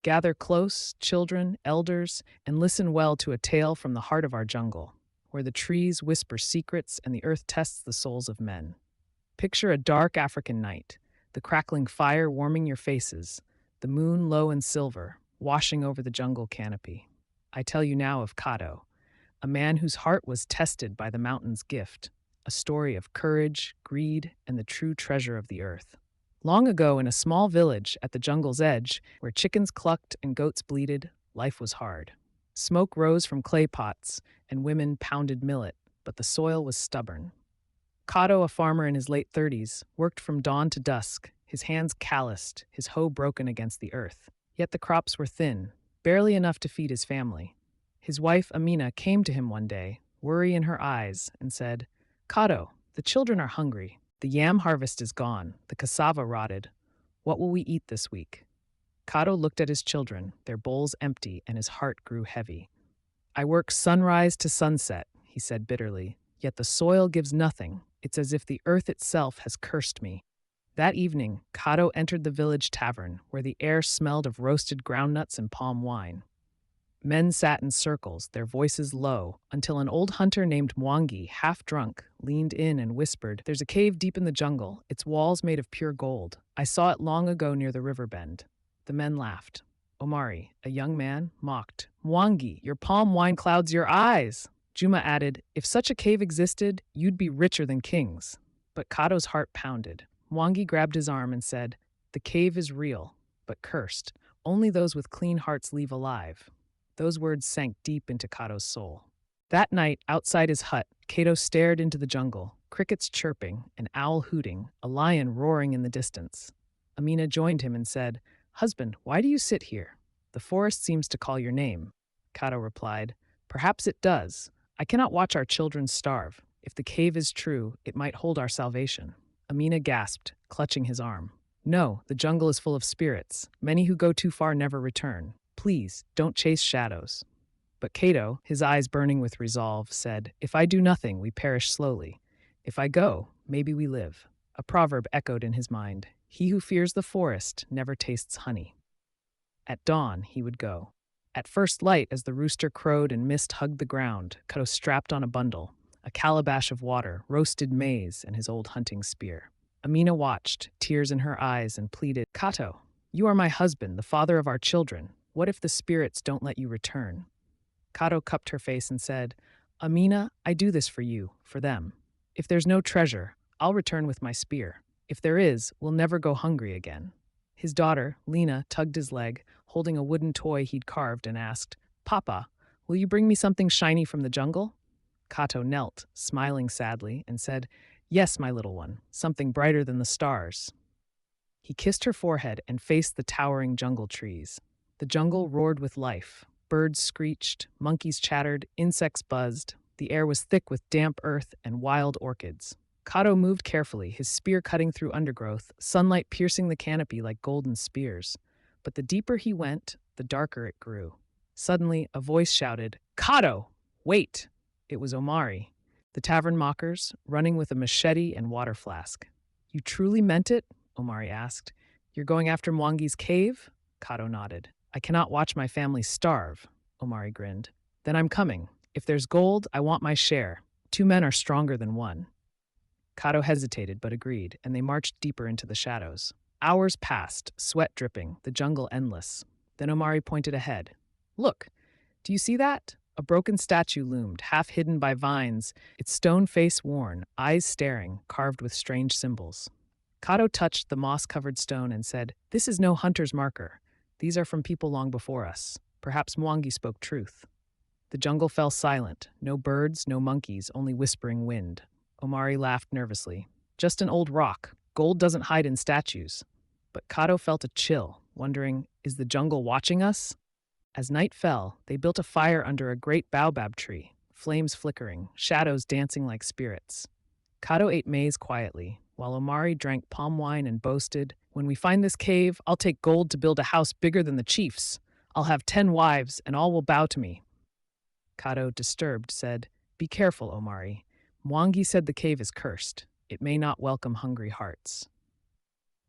Gather close, children, elders, and listen well to a tale from the heart of our jungle, where the trees whisper secrets and the earth tests the souls of men. Picture a dark African night, the crackling fire warming your faces, the moon low and silver, washing over the jungle canopy. I tell you now of Kato, a man whose heart was tested by the mountain's gift, a story of courage, greed, and the true treasure of the earth. Long ago, in a small village at the jungle's edge, where chickens clucked and goats bleated, life was hard. Smoke rose from clay pots, and women pounded millet, but the soil was stubborn. Kato, a farmer in his late 30s, worked from dawn to dusk, his hands calloused, his hoe broken against the earth. Yet the crops were thin, barely enough to feed his family. His wife, Amina, came to him one day, worry in her eyes, and said, "Kato, the children are hungry. The yam harvest is gone, the cassava rotted. What will we eat this week?" Kato looked at his children, their bowls empty, and his heart grew heavy. "I work sunrise to sunset," he said bitterly, "yet the soil gives nothing. It's as if the earth itself has cursed me." That evening, Kato entered the village tavern, where the air smelled of roasted groundnuts and palm wine. Men sat in circles, their voices low, until an old hunter named Mwangi, half drunk, leaned in and whispered, "There's a cave deep in the jungle, its walls made of pure gold. I saw it long ago near the river bend." The men laughed. Omari, a young man, mocked, "Mwangi, your palm wine clouds your eyes." Juma added, "If such a cave existed, you'd be richer than kings." But Kato's heart pounded. Mwangi grabbed his arm and said, "The cave is real, but cursed. Only those with clean hearts leave alive." Those words sank deep into Kato's soul. That night, outside his hut, Kato stared into the jungle, crickets chirping, an owl hooting, a lion roaring in the distance. Amina joined him and said, "Husband, why do you sit here? The forest seems to call your name." Kato replied, "Perhaps it does. I cannot watch our children starve. If the cave is true, it might hold our salvation." Amina gasped, clutching his arm. "No, the jungle is full of spirits. Many who go too far never return. Please, don't chase shadows." But Kato, his eyes burning with resolve, said, "If I do nothing, we perish slowly. If I go, maybe we live." A proverb echoed in his mind. He who fears the forest never tastes honey. At dawn, he would go. At first light, as the rooster crowed and mist hugged the ground, Kato strapped on a bundle, a calabash of water, roasted maize, and his old hunting spear. Amina watched, tears in her eyes, and pleaded, "Kato, you are my husband, the father of our children. What if the spirits don't let you return?" Kato cupped her face and said, "Amina, I do this for you, for them. If there's no treasure, I'll return with my spear. If there is, we'll never go hungry again." His daughter, Lena, tugged his leg, holding a wooden toy he'd carved, and asked, "Papa, will you bring me something shiny from the jungle?" Kato knelt, smiling sadly, and said, "Yes, my little one, something brighter than the stars." He kissed her forehead and faced the towering jungle trees. The jungle roared with life. Birds screeched, monkeys chattered, insects buzzed. The air was thick with damp earth and wild orchids. Kato moved carefully, his spear cutting through undergrowth, sunlight piercing the canopy like golden spears. But the deeper he went, the darker it grew. Suddenly, a voice shouted, "Kato, wait!" It was Omari, the tavern mockers, running with a machete and water flask. "You truly meant it?" Omari asked. "You're going after Mwangi's cave?" Kato nodded. "I cannot watch my family starve," Omari grinned. "Then I'm coming. If there's gold, I want my share. 2 men are stronger than 1. Kato hesitated but agreed, and they marched deeper into the shadows. Hours passed, sweat dripping, the jungle endless. Then Omari pointed ahead. "Look, do you see that?" A broken statue loomed, half hidden by vines, its stone face worn, eyes staring, carved with strange symbols. Kato touched the moss-covered stone and said, "This is no hunter's marker. These are from people long before us. Perhaps Mwangi spoke truth." The jungle fell silent. No birds, no monkeys, only whispering wind. Omari laughed nervously. "Just an old rock. Gold doesn't hide in statues." But Kato felt a chill, wondering, is the jungle watching us? As night fell, they built a fire under a great baobab tree, flames flickering, shadows dancing like spirits. Kato ate maize quietly, while Omari drank palm wine and boasted, "When we find this cave, I'll take gold to build a house bigger than the chief's. I'll have 10 wives, and all will bow to me." Kato, disturbed, said, "Be careful, Omari. Mwangi said the cave is cursed. It may not welcome hungry hearts."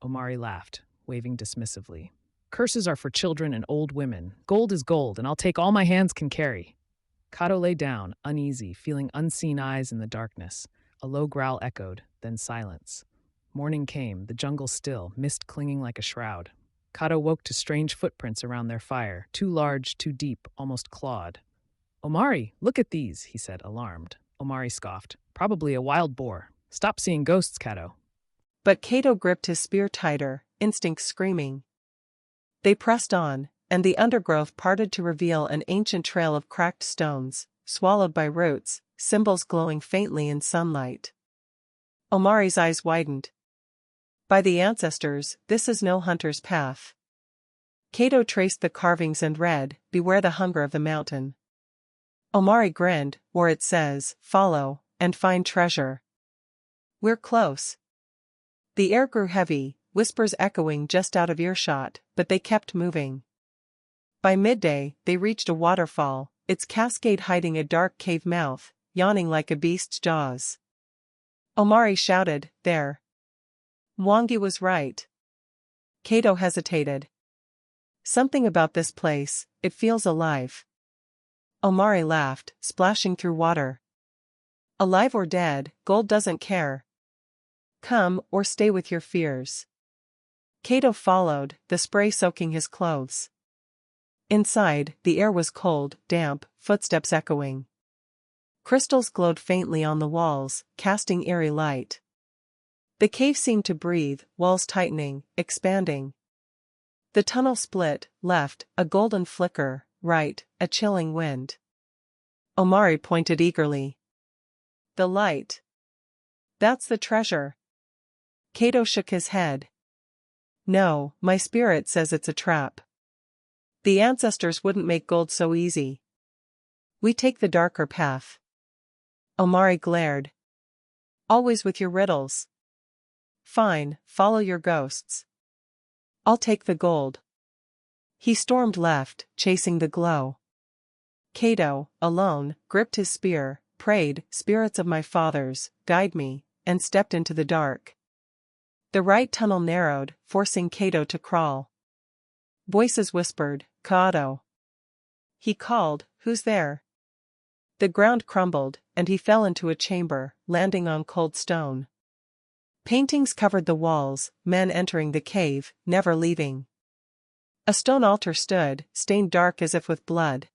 Omari laughed, waving dismissively. Curses are for children and old women. Gold is gold, and I'll take all my hands can carry. Kato lay down, uneasy, feeling unseen eyes in the darkness. A low growl echoed, then silence. Morning came, the jungle still, mist clinging like a shroud. Kato woke to strange footprints around their fire, too large, too deep, almost clawed. Omari, look at these, he said, alarmed. Omari scoffed. Probably a wild boar. Stop seeing ghosts, Kato. But Kato gripped his spear tighter, instinct screaming. They pressed on, and the undergrowth parted to reveal an ancient trail of cracked stones, swallowed by roots, symbols glowing faintly in sunlight. Omari's eyes widened. By the ancestors, this is no hunter's path. Kato traced the carvings and read, "Beware the hunger of the mountain." Omari grinned, where it says, "Follow, and find treasure." We're close. The air grew heavy, whispers echoing just out of earshot, but they kept moving. By midday, they reached a waterfall, its cascade hiding a dark cave mouth, yawning like a beast's jaws. Omari shouted, "There." Mwangi was right. Kato hesitated. Something about this place, it feels alive. Omari laughed, splashing through water. Alive or dead, gold doesn't care. Come or stay with your fears. Kato followed, the spray soaking his clothes. Inside, the air was cold, damp, footsteps echoing. Crystals glowed faintly on the walls, casting eerie light. The cave seemed to breathe, walls tightening, expanding. The tunnel split, left, a golden flicker, right, a chilling wind. Omari pointed eagerly. The light. That's the treasure. Kato shook his head. No, my spirit says it's a trap. The ancestors wouldn't make gold so easy. We take the darker path. Omari glared. Always with your riddles. Fine, follow your ghosts. I'll take the gold. He stormed left, chasing the glow. Kato, alone, gripped his spear, prayed, "Spirits of my fathers, guide me," and stepped into the dark. The right tunnel narrowed, forcing Kato to crawl. Voices whispered, "Kato." He called, "Who's there?" The ground crumbled, and he fell into a chamber, landing on cold stone. Paintings covered the walls, men entering the cave, never leaving. A stone altar stood, stained dark as if with blood.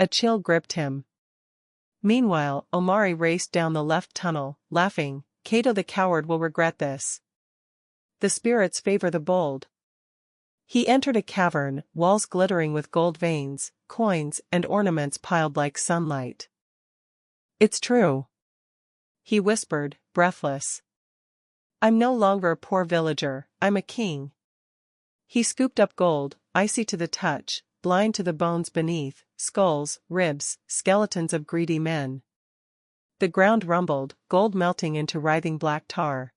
A chill gripped him. Meanwhile, Omari raced down the left tunnel, laughing, "Kato the coward will regret this. The spirits favor the bold." He entered a cavern, walls glittering with gold veins, coins and ornaments piled like sunlight. "It's true," he whispered, breathless. "I'm no longer a poor villager, I'm a king." He scooped up gold, icy to the touch, blind to the bones beneath, skulls, ribs, skeletons of greedy men. The ground rumbled, gold melting into writhing black tar.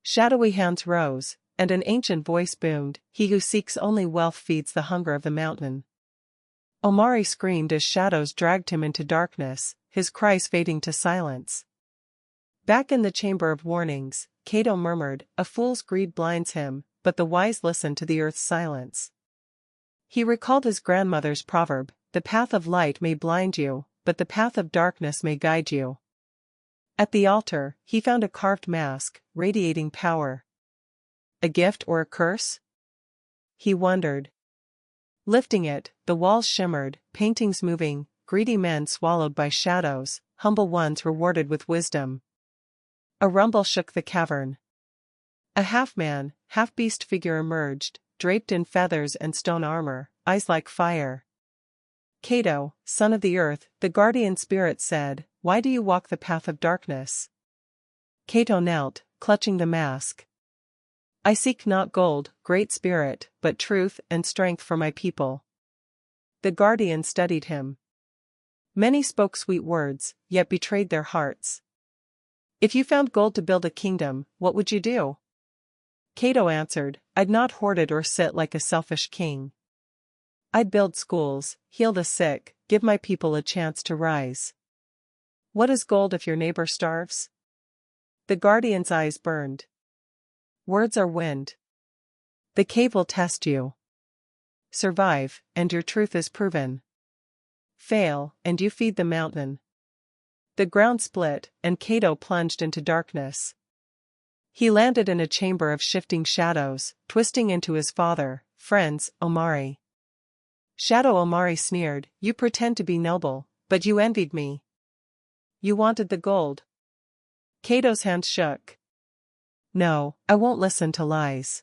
Shadowy hands rose, and an ancient voice boomed, "He who seeks only wealth feeds the hunger of the mountain." Omari screamed as shadows dragged him into darkness, his cries fading to silence. Back in the chamber of warnings, Kato murmured, "A fool's greed blinds him, but the wise listen to the earth's silence." He recalled his grandmother's proverb, "The path of light may blind you, but the path of darkness may guide you." At the altar, he found a carved mask, radiating power. A gift or a curse? He wondered. Lifting it, the walls shimmered, paintings moving, greedy men swallowed by shadows, humble ones rewarded with wisdom. A rumble shook the cavern. A half-man, half-beast figure emerged, draped in feathers and stone armor, eyes like fire. "Kato, son of the earth," the guardian spirit said, "why do you walk the path of darkness?" Kato knelt, clutching the mask. "I seek not gold, great spirit, but truth and strength for my people." The guardian studied him. Many spoke sweet words, yet betrayed their hearts. "If you found gold to build a kingdom, what would you do?" Kato answered, "I'd not hoard it or sit like a selfish king. I'd build schools, heal the sick, give my people a chance to rise." "What is gold if your neighbor starves?" The guardian's eyes burned. "Words are wind. The cave will test you. Survive, and your truth is proven. Fail, and you feed the mountain. The ground split, and Kato plunged into darkness. He landed in a chamber of shifting shadows, twisting into his father, friends, Omari. Shadow Omari sneered, "You pretend to be noble, but you envied me. You wanted the gold." Kato's hand shook. "No, I won't listen to lies.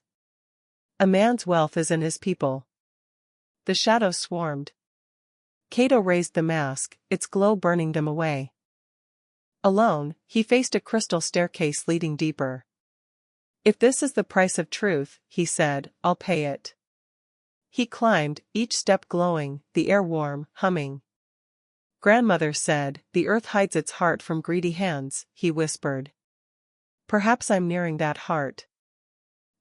A man's wealth is in his people." The shadows swarmed. Kato raised the mask, its glow burning them away. Alone, he faced a crystal staircase leading deeper. "If this is the price of truth," he said, "I'll pay it." He climbed, each step glowing, the air warm, humming. "Grandmother said, the earth hides its heart from greedy hands," he whispered. "Perhaps I'm nearing that heart."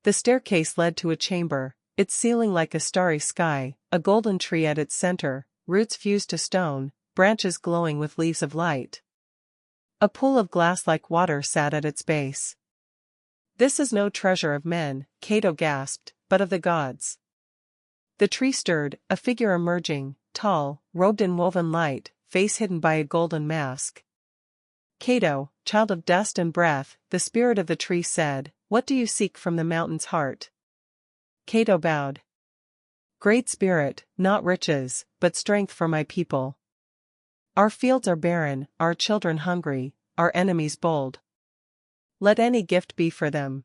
The staircase led to a chamber, its ceiling like a starry sky, a golden tree at its center, roots fused to stone, branches glowing with leaves of light. A pool of glass-like water sat at its base. "This is no treasure of men," Kato gasped, "but of the gods." The tree stirred, a figure emerging, tall, robed in woven light, face hidden by a golden mask. "Kato, child of dust and breath," the spirit of the tree said, "what do you seek from the mountain's heart?" Kato bowed. "Great spirit, not riches, but strength for my people. Our fields are barren, our children hungry, our enemies bold. Let any gift be for them."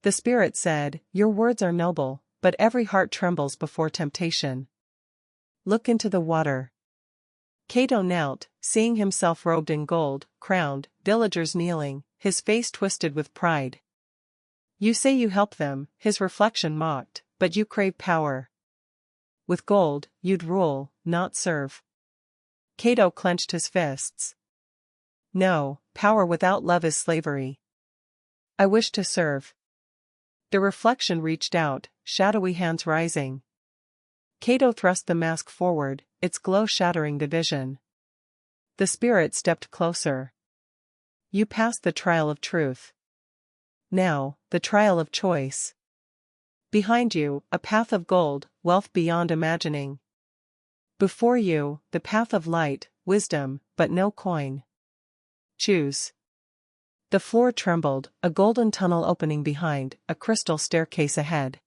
The spirit said, "Your words are noble, but every heart trembles before temptation. Look into the water." Kato knelt, seeing himself robed in gold, crowned, villagers kneeling, his face twisted with pride. "You say you help them," his reflection mocked, "but you crave power. With gold, you'd rule, not serve." Kato clenched his fists. "No, power without love is slavery. I wish to serve." The reflection reached out, shadowy hands rising. Kato thrust the mask forward, its glow shattering the vision. The spirit stepped closer. "You passed the trial of truth. Now, the trial of choice. Behind you, a path of gold, wealth beyond imagining. Before you, the path of light, wisdom, but no coin. Choose." The floor trembled, a golden tunnel opening behind, a crystal staircase ahead.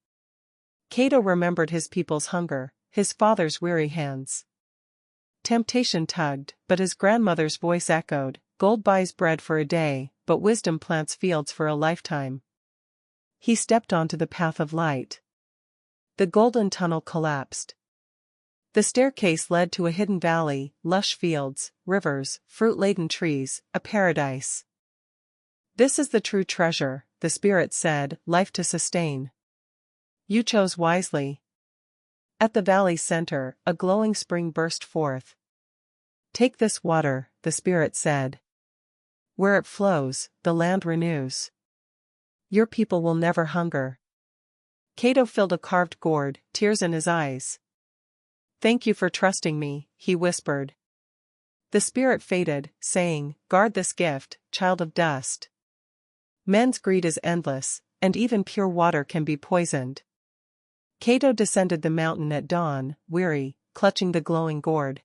Kato remembered his people's hunger, his father's weary hands. Temptation tugged, but his grandmother's voice echoed, "Gold buys bread for a day, but wisdom plants fields for a lifetime." He stepped onto the path of light. The golden tunnel collapsed. The staircase led to a hidden valley, lush fields, rivers, fruit-laden trees, a paradise. "This is the true treasure," the spirit said, "life to sustain. You chose wisely." At the valley's center, a glowing spring burst forth. "Take this water," the spirit said. "Where it flows, the land renews. Your people will never hunger." Kato filled a carved gourd, tears in his eyes. "Thank you for trusting me," he whispered. The spirit faded, saying, "Guard this gift, child of dust. Men's greed is endless, and even pure water can be poisoned." Kato descended the mountain at dawn, weary, clutching the glowing gourd.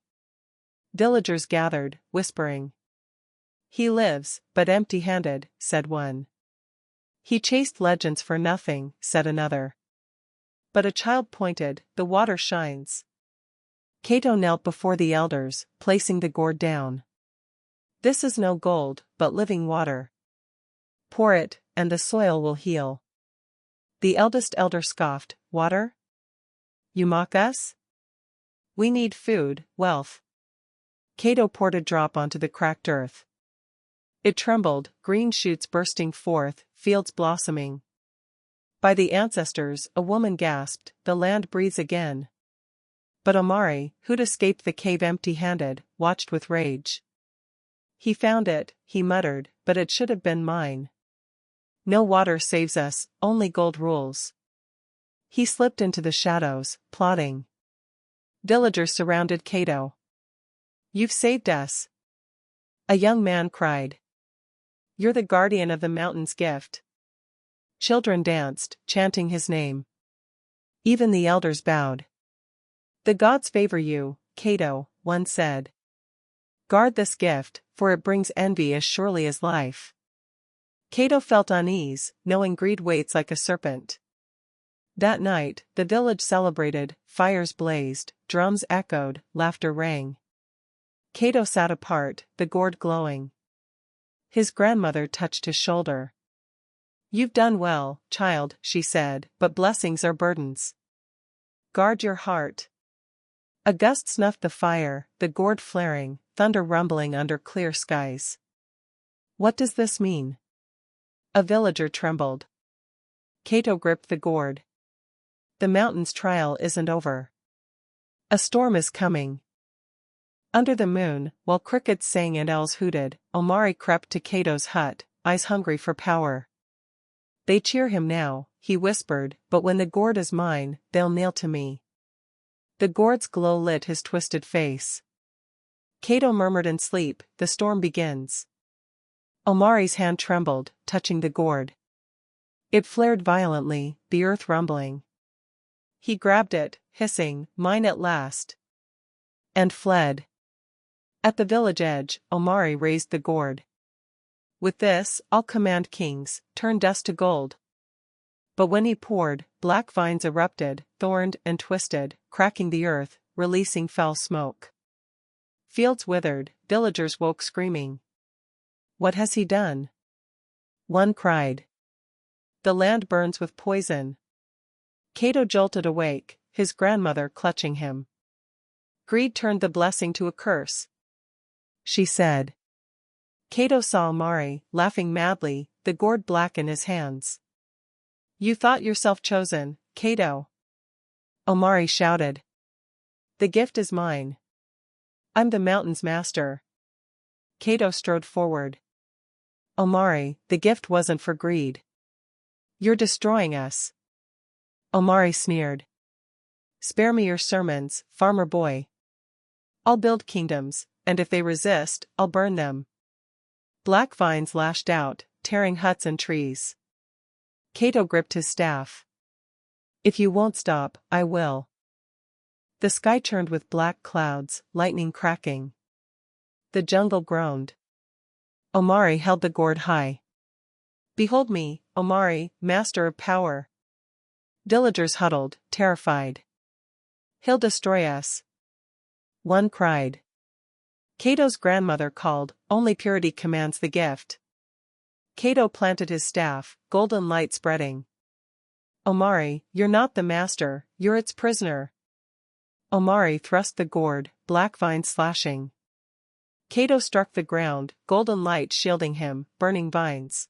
Villagers gathered, whispering. "He lives, but empty-handed," said one. "He chased legends for nothing," said another. But a child pointed, "The water shines." Kato knelt before the elders, placing the gourd down. "This is no gold, but living water. Pour it, and the soil will heal." The eldest elder scoffed, "Water? You mock us? We need food, wealth." Kato poured a drop onto the cracked earth. It trembled, green shoots bursting forth, fields blossoming. "By the ancestors," a woman gasped, "the land breathes again." But Omari, who'd escaped the cave empty-handed, watched with rage. "He found it," he muttered, "but it should have been mine. No water saves us, only gold rules." He slipped into the shadows, plotting. Villagers surrounded Kato. "You've saved us." A young man cried. "You're the guardian of the mountain's gift." Children danced, chanting his name. Even the elders bowed. The gods favor you, Kato, one said. Guard this gift, for it brings envy as surely as life. Kato felt unease, knowing greed waits like a serpent. That night, the village celebrated, fires blazed, drums echoed, laughter rang. Kato sat apart, the gourd glowing. His grandmother touched his shoulder. You've done well, child, she said, but blessings are burdens. Guard your heart. A gust snuffed the fire, the gourd flaring, thunder rumbling under clear skies. What does this mean? A villager trembled. Kato gripped the gourd. The mountain's trial isn't over. A storm is coming. Under the moon, while crickets sang and owls hooted, Omari crept to Kato's hut, eyes hungry for power. They cheer him now, he whispered, but when the gourd is mine, they'll kneel to me. The gourd's glow lit his twisted face. Kato murmured in sleep, the storm begins. Omari's hand trembled, touching the gourd. It flared violently, the earth rumbling. He grabbed it, hissing, mine at last. And fled. At the village edge, Omari raised the gourd. With this, I'll command kings, turn dust to gold. But when he poured, black vines erupted, thorned and twisted, cracking the earth, releasing foul smoke. Fields withered, villagers woke screaming. What has he done? One cried. The land burns with poison. Kato jolted awake, his grandmother clutching him. Greed turned the blessing to a curse, she said. Kato saw Omari, laughing madly, the gourd black in his hands. You thought yourself chosen, Kato. Omari shouted. The gift is mine. I'm the mountain's master. Kato strode forward. Omari, the gift wasn't for greed. You're destroying us. Omari sneered. Spare me your sermons, farmer boy. I'll build kingdoms, and if they resist, I'll burn them. Black vines lashed out, tearing huts and trees. Kato gripped his staff. If you won't stop, I will. The sky turned with black clouds, lightning cracking. The jungle groaned. Omari held the gourd high. Behold me, Omari, master of power. Villagers huddled, terrified. He'll destroy us. One cried. Kato's grandmother called, only purity commands the gift. Kato planted his staff, golden light spreading. Omari, you're not the master, you're its prisoner. Omari thrust the gourd, black vines slashing. Kato struck the ground, golden light shielding him, burning vines.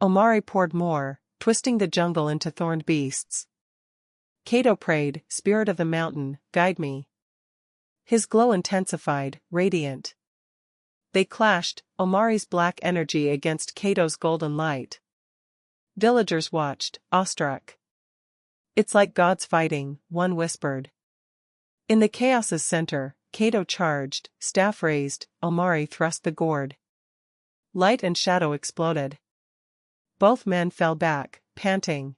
Omari poured more, twisting the jungle into thorned beasts. Kato prayed, Spirit of the mountain, guide me. His glow intensified, radiant. They clashed, Omari's black energy against Kato's golden light. Villagers watched, awestruck. It's like gods fighting, one whispered. In the chaos's center, Kato charged, staff raised, Omari thrust the gourd. Light and shadow exploded. Both men fell back, panting.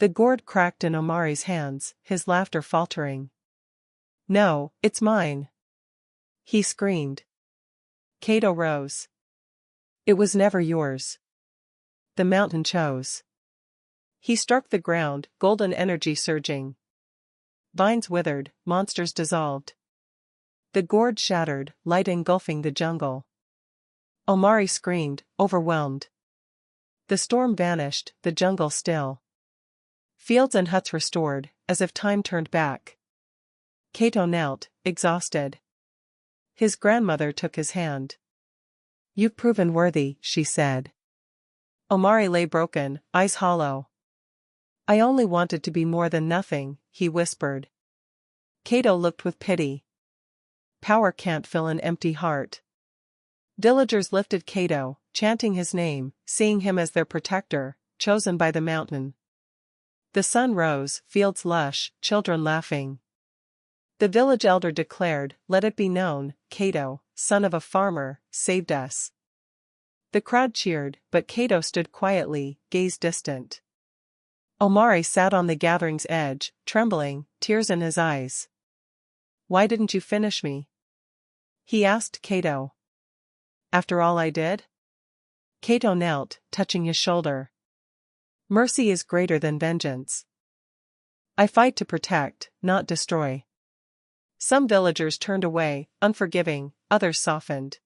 The gourd cracked in Omari's hands, his laughter faltering. No, it's mine. He screamed. Kato rose. It was never yours. The mountain chose. He struck the ground, golden energy surging. Vines withered, monsters dissolved. The gourd shattered, light engulfing the jungle. Omari screamed, overwhelmed. The storm vanished, the jungle still. Fields and huts restored, as if time turned back. Kato knelt, exhausted. His grandmother took his hand. You've proven worthy, she said. Omari lay broken, eyes hollow. I only wanted to be more than nothing, he whispered. Kato looked with pity. Power can't fill an empty heart. Villagers lifted Kato, chanting his name, seeing him as their protector, chosen by the mountain. The sun rose, fields lush, children laughing. The village elder declared, let it be known, Kato, son of a farmer, saved us. The crowd cheered, but Kato stood quietly, gaze distant. Omari sat on the gathering's edge, trembling, tears in his eyes. "Why didn't you finish me?" he asked Kato. "After all I did?" Kato knelt, touching his shoulder. "Mercy is greater than vengeance. I fight to protect, not destroy." Some villagers turned away, unforgiving, others softened.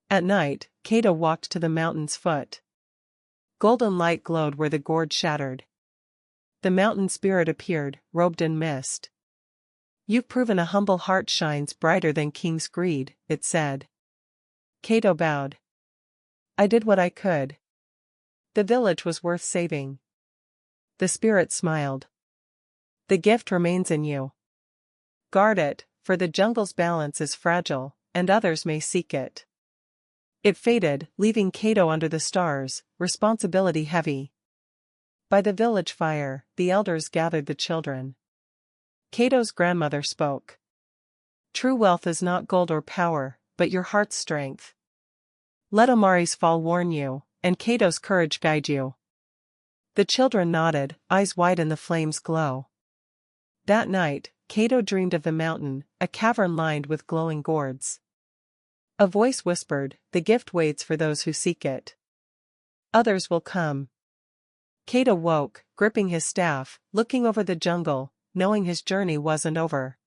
At night, Kato walked to the mountain's foot. Golden light glowed where the gorge shattered. The mountain spirit appeared, robed in mist. "You've proven a humble heart shines brighter than king's greed," it said. Kato bowed. "I did what I could. The village was worth saving." The spirit smiled. "The gift remains in you. Guard it, for the jungle's balance is fragile, and others may seek it." It faded, leaving Kato under the stars, responsibility heavy. By the village fire, the elders gathered the children. Kato's grandmother spoke. "True wealth is not gold or power, but your heart's strength. Let Omari's fall warn you, and Kato's courage guide you." The children nodded, eyes wide in the flame's glow. That night, Kato dreamed of the mountain, a cavern lined with glowing gourds. A voice whispered, "The gift waits for those who seek it. Others will come." Kato woke, gripping his staff, looking over the jungle, knowing his journey wasn't over.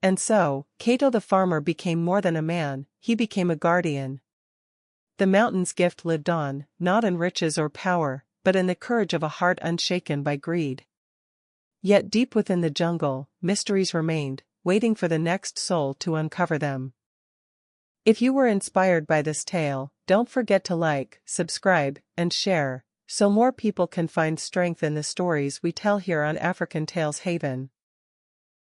And so, Kato the farmer became more than a man, he became a guardian. The mountain's gift lived on, not in riches or power, but in the courage of a heart unshaken by greed. Yet deep within the jungle, mysteries remained, waiting for the next soul to uncover them. If you were inspired by this tale, don't forget to like, subscribe, and share, so more people can find strength in the stories we tell here on African Tales Haven.